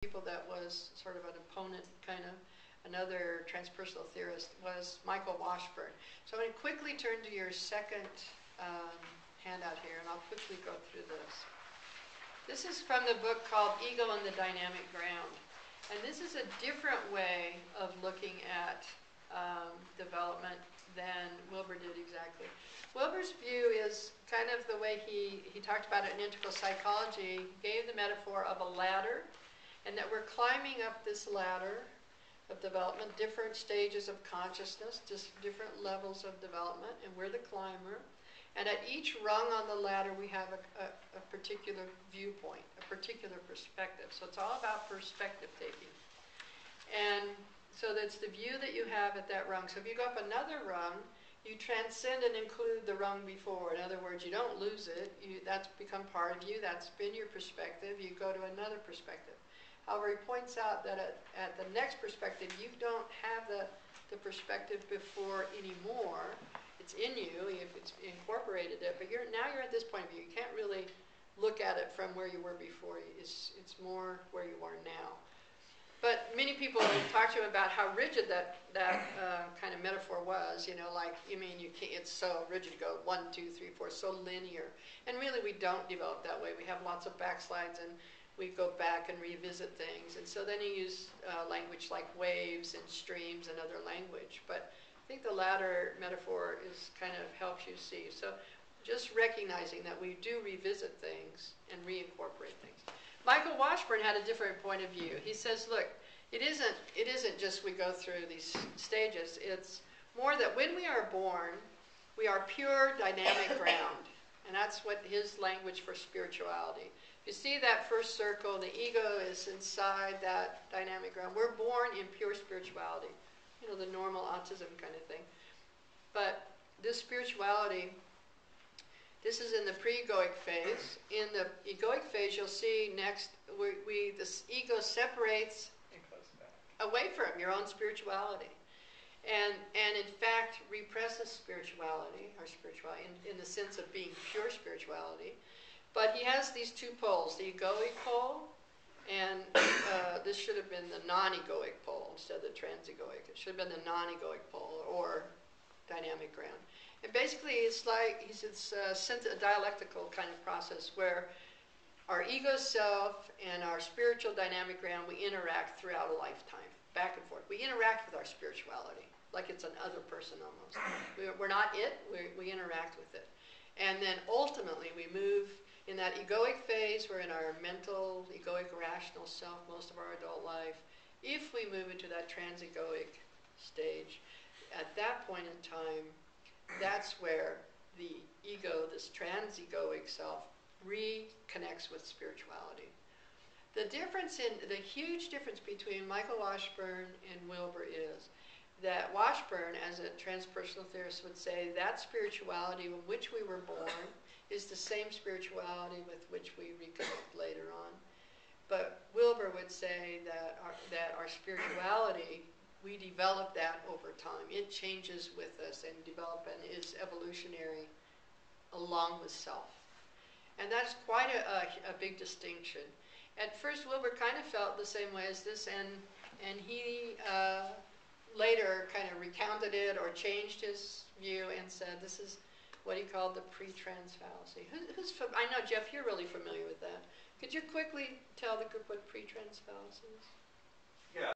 people that was sort of an opponent, kind of, another transpersonal theorist, was Michael Washburn. So I'm going to quickly turn to your second handout here, and I'll quickly go through this. This is from the book called Ego and the Dynamic Ground. And this is a different way of looking at development than Wilber did exactly. Wilber's view is kind of the way he talked about it in integral psychology. He gave the metaphor of a ladder, and that we're climbing up this ladder of development, different stages of consciousness, just different levels of development, and we're the climber. And at each rung on the ladder, we have a particular viewpoint, a particular perspective. So it's all about perspective taking. And so that's the view that you have at that rung. So if you go up another rung, you transcend and include the rung before. In other words, you don't lose it. That's become part of you. That's been your perspective. You go to another perspective. However, he points out that at the next perspective, you don't have the perspective before anymore. It's in you if it's incorporated it, but now you're at this point of view. You can't really look at it from where you were before. It's more where you are now. But many people talk to you about how rigid that kind of metaphor was. You know, like, you mean you can't, it's so rigid to go 1, 2, 3, 4, so linear. And really, we don't develop that way. We have lots of backslides, and we go back and revisit things. And so then you use language like waves and streams and other language. But I think the latter metaphor is kind of helps you see. So just recognizing that we do revisit things and reincorporate things. Michael Washburn had a different point of view. He says, look, it isn't just we go through these stages. It's more that when we are born, we are pure dynamic ground. And that's what his language for spirituality. You see that first circle, the ego is inside that dynamic ground. We're born in pure spirituality. You know, the normal autism kind of thing. But this spirituality, this is in the pre-egoic phase. In the egoic phase, you'll see next, this ego separates away from your own spirituality. And in fact, represses spirituality, or spirituality, in the sense of being pure spirituality. But he has these two poles, the egoic pole, and this should have been the non-egoic pole instead of the trans-egoic. It should have been the non-egoic pole, or dynamic ground. And basically, it's like, it's a dialectical kind of process where our ego self and our spiritual dynamic ground, we interact throughout a lifetime, back and forth. We interact with our spirituality, like it's an other person almost. We're not it, we interact with it. And then ultimately, we move in that egoic phase. We're in our mental, egoic, rational self most of our adult life. If we move into that trans-egoic stage, at that point in time, that's where the ego, this trans-egoic self, reconnects with spirituality. The huge difference between Michael Washburn and Wilber is that Washburn, as a transpersonal theorist, would say that spirituality in which we were born is the same spirituality with which we reconnect later on. But Wilber would say that our spirituality, we develop that over time. It changes with us and development is evolutionary along with self. And that's quite a big distinction. At first, Wilber kind of felt the same way as this, and he later kind of recounted it or changed his view and said this is what he called the pre-trans fallacy. I know, Jeff, you're really familiar with that. Could you quickly tell the group what pre-trans fallacy is? Yeah.